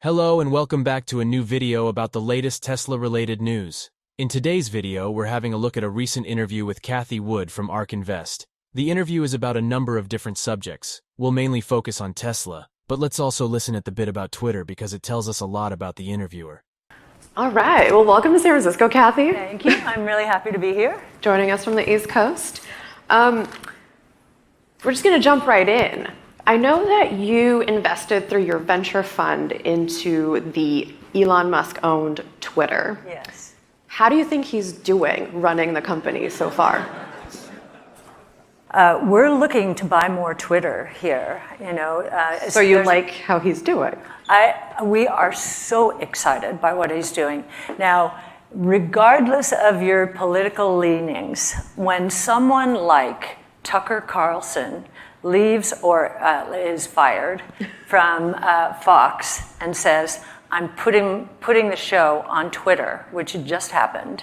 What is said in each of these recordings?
Hello and welcome back to a new video about the latest Tesla-related news. In today's video, we're having a look at a recent interview with Cathie from ARK Invest. The interview is about a number of different subjects. We'll mainly focus on Tesla, but let's also listen at the bit about Twitter because it tells us a lot about the interviewer. All right, well, welcome to San Francisco, Cathie. Thank you. I'm really happy to be here. Joining us from the East Coast. We're just going to jump right in. I know that you invested through your venture fund into the Elon Musk owned Twitter. Yes. How do you think he's doing running the company so far? We're looking to buy more Twitter here. So you like how he's doing? We are so excited by what he's doing. Now, regardless of your political leanings, when someone like Tucker Carlson leaves or is fired from Fox and says, I'm putting the show on Twitter, which had just happened,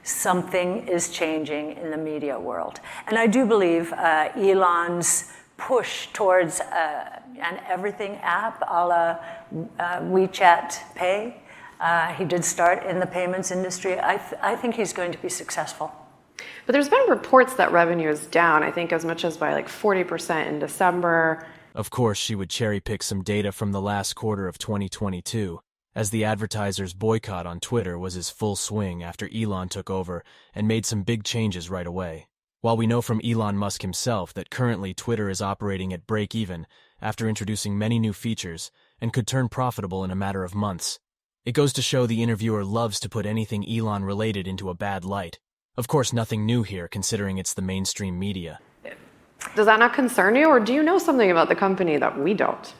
something is changing in the media world. And I do believe Elon's push towards an everything app a la WeChat Pay, he did start in the payments industry. I think he's going to be successful. But there's been reports that revenue is down, I think as much as by like 40% in December. Of course, she would cherry-pick some data from the last quarter of 2022, as the advertisers' boycott on Twitter was in full swing after Elon took over and made some big changes right away. While we know from Elon Musk himself that currently Twitter is operating at break-even after introducing many new features and could turn profitable in a matter of months, it goes to show the interviewer loves to put anything Elon-related into a bad light. Of course, nothing new here, considering it's the mainstream media. Does that not concern you, or do you know something about the company that we don't?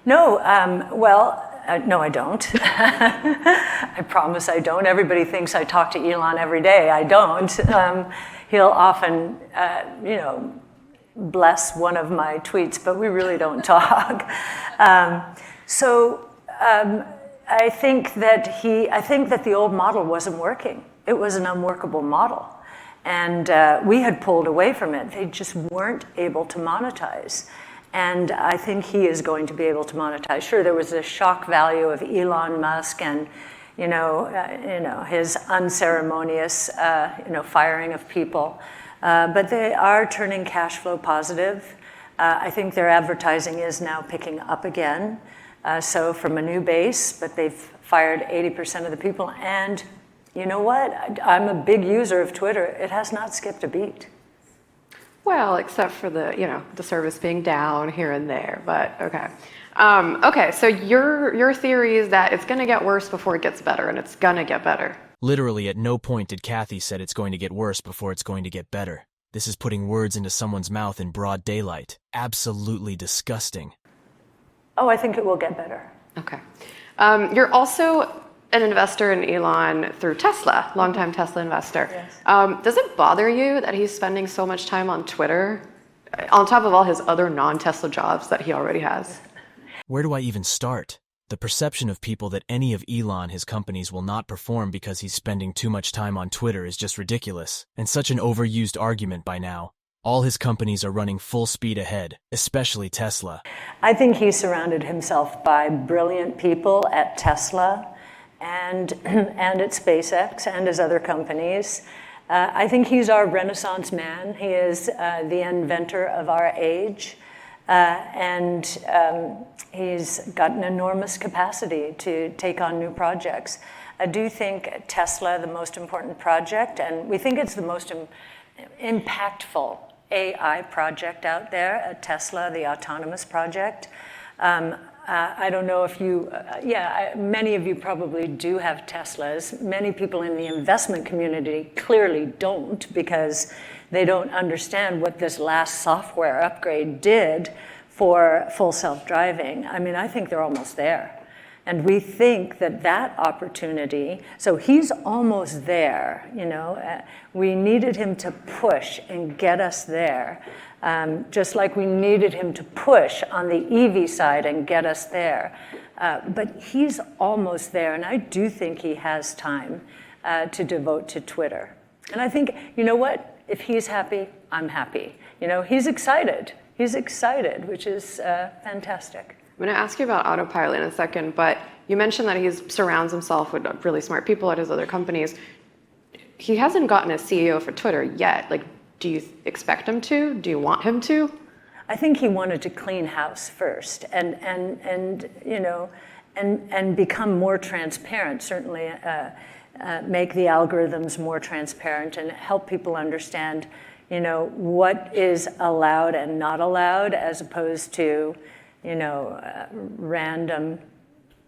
No, no, I don't. I promise I don't. Everybody thinks I talk to Elon every day. I don't. He'll often, bless one of my tweets, but we really don't talk. I think that the old model wasn't working. It was an unworkable model. And we had pulled away from it. They just weren't able to monetize. And I think he is going to be able to monetize. Sure, there was a shock value of Elon Musk and, his unceremonious, firing of people. But they are turning cash flow positive. I think their advertising is now picking up again. So from a new base, but they've fired 80% of the people. And you know what? I'm a big user of Twitter. It has not skipped a beat. Well, except for the service being down here and there, but okay. Okay, so your theory is that it's going to get worse before it gets better, and it's going to get better. Literally, at no point did Cathie said it's going to get worse before it's going to get better. This is putting words into someone's mouth in broad daylight. Absolutely disgusting. Oh, I think it will get better. Okay. You're also an investor in Elon through Tesla, longtime Tesla investor. Yes. Does it bother you that he's spending so much time on Twitter, on top of all his other non-Tesla jobs that he already has? Where do I even start? The perception of people that any of his companies will not perform because he's spending too much time on Twitter is just ridiculous, and such an overused argument by now. All his companies are running full speed ahead, especially Tesla. I think he surrounded himself by brilliant people at Tesla and at SpaceX and his other companies. I think he's our Renaissance man. He is the inventor of our age. And he's got an enormous capacity to take on new projects. I do think Tesla, the most important project, and we think it's the most impactful AI project out there at Tesla, the autonomous project. I don't know if you, many of you probably do have Teslas. Many people in the investment community clearly don't because they don't understand what this last software upgrade did for full self-driving. I mean, I think they're almost there. And we think that opportunity, so he's almost there, we needed him to push and get us there, just like we needed him to push on the EV side and get us there. But he's almost there, and I do think he has time to devote to Twitter. And I think, you know what? If he's happy, I'm happy. He's excited. He's excited, which is fantastic. I'm going to ask you about autopilot in a second, but you mentioned that he surrounds himself with really smart people at his other companies. He hasn't gotten a CEO for Twitter yet. Like, do you expect him to? Do you want him to? I think he wanted to clean house first and you know, and become more transparent, certainly make the algorithms more transparent and help people understand, you know, what is allowed and not allowed as opposed to, you know, random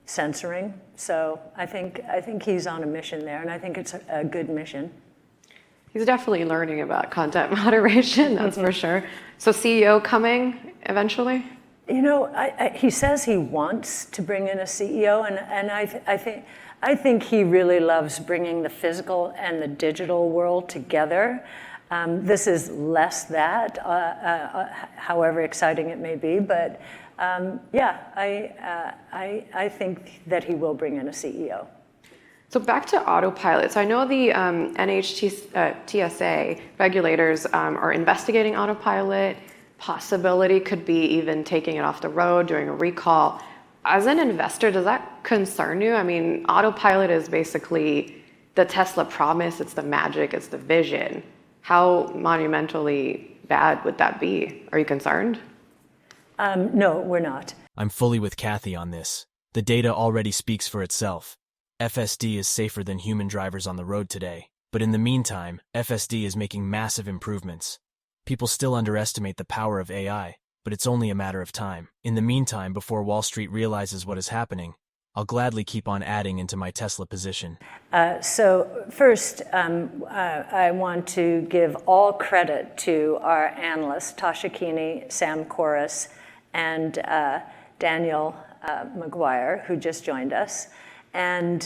censoring. So I think he's on a mission there, and I think it's a good mission. He's definitely learning about content moderation, that's for sure. So CEO coming eventually? You know, he says he wants to bring in a CEO, and I think he really loves bringing the physical and the digital world together. This is less that, however exciting it may be, but yeah, I think that he will bring in a CEO. So back to autopilot. So I know the TSA regulators are investigating autopilot. Possibility could be even taking it off the road, doing a recall. As an investor, does that concern you? I mean, autopilot is basically the Tesla promise. It's the magic. It's the vision. How monumentally bad would that be? Are you concerned? No, we're not. I'm fully with Cathie on this. The data already speaks for itself. FSD is safer than human drivers on the road today. But in the meantime, FSD is making massive improvements. People still underestimate the power of AI, but it's only a matter of time. In the meantime, before Wall Street realizes what is happening, I'll gladly keep on adding into my Tesla position. So first, I want to give all credit to our analysts, Tasha Keeney, Sam Corris, and Daniel McGuire, who just joined us. And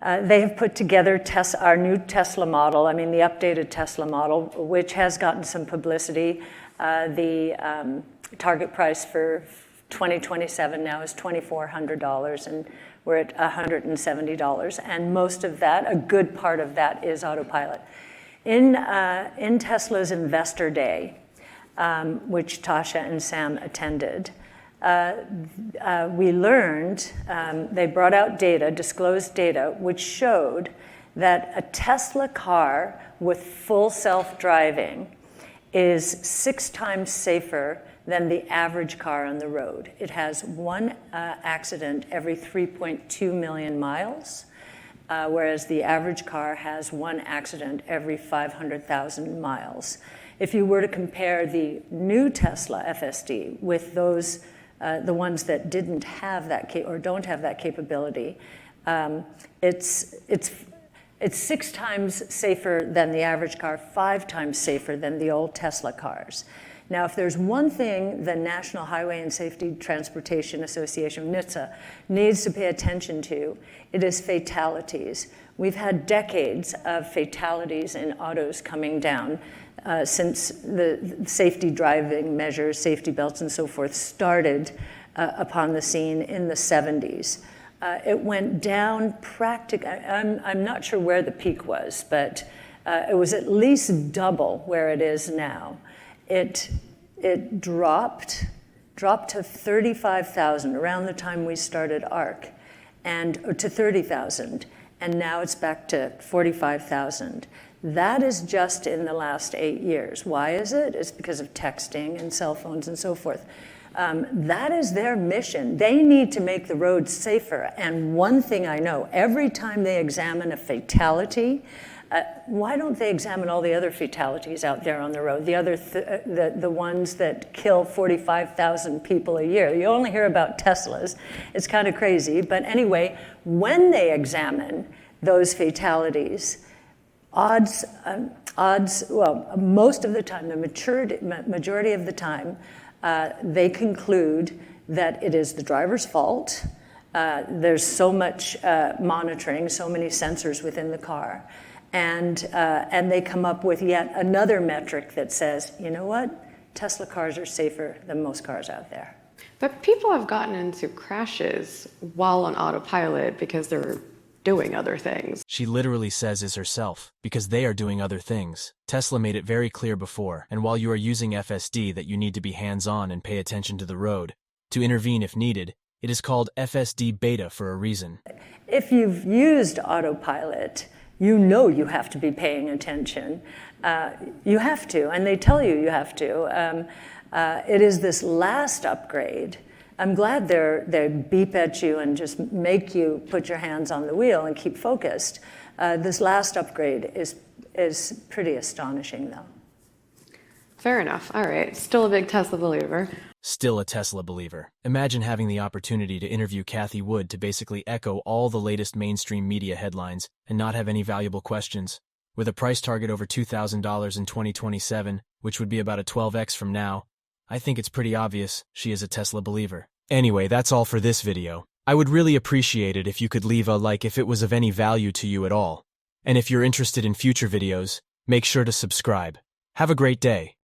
they have put together our new Tesla model, I mean the updated Tesla model, which has gotten some publicity. The target price for 2027 now is $2,400, and we're at $170. And most of that, a good part of that, is autopilot. In Tesla's Investor Day, which Tasha and Sam attended, we learned, they brought out data, disclosed data, which showed that a Tesla car with full self-driving is 6 times safer than the average car on the road. It has one accident every 3.2 million miles, whereas the average car has one accident every 500,000 miles. If you were to compare the new Tesla FSD with those the ones that didn't have that or don't have that capability, it's 6 times safer than the average car, 5 times safer than the old Tesla cars. Now, if there's one thing the National Highway and Safety Transportation Association, NHTSA, needs to pay attention to, it is fatalities. We've had decades of fatalities in autos coming down since the safety driving measures, safety belts and so forth, started upon the scene in the 70s. It went down practically, I'm not sure where the peak was, but it was at least double where it is now. It dropped to 35,000 around the time we started ARC, or to 30,000, and now it's back to 45,000. That is just in the last 8 years. Why is it? It's because of texting and cell phones and so forth. That is their mission. They need to make the roads safer. And one thing I know, every time they examine a fatality, why don't they examine all the other fatalities out there on the road? The ones that kill 45,000 people a year. You only hear about Teslas. It's kind of crazy. But anyway, when they examine those fatalities, odds, well, most of the time, the majority of the time, they conclude that it is the driver's fault. There's so much monitoring, so many sensors within the car. And they come up with yet another metric that says, you know what? Tesla cars are safer than most cars out there. But people have gotten into crashes while on autopilot because they're doing other things. She literally says is herself, because they are doing other things. Tesla made it very clear before, and while you are using FSD that you need to be hands-on and pay attention to the road, to intervene if needed. It is called FSD beta for a reason. If you've used autopilot, you know you have to be paying attention. You have to, and they tell you you have to. It is this last upgrade. I'm glad they beep at you and just make you put your hands on the wheel and keep focused. This last upgrade is pretty astonishing, though. Fair enough. All right. Still a big Tesla believer. Still a Tesla believer. Imagine having the opportunity to interview Cathie Wood to basically echo all the latest mainstream media headlines and not have any valuable questions. With a price target over $2,000 in 2027, which would be about a 12x from now, I think it's pretty obvious she is a Tesla believer. Anyway, that's all for this video. I would really appreciate it if you could leave a like if it was of any value to you at all. And if you're interested in future videos, make sure to subscribe. Have a great day.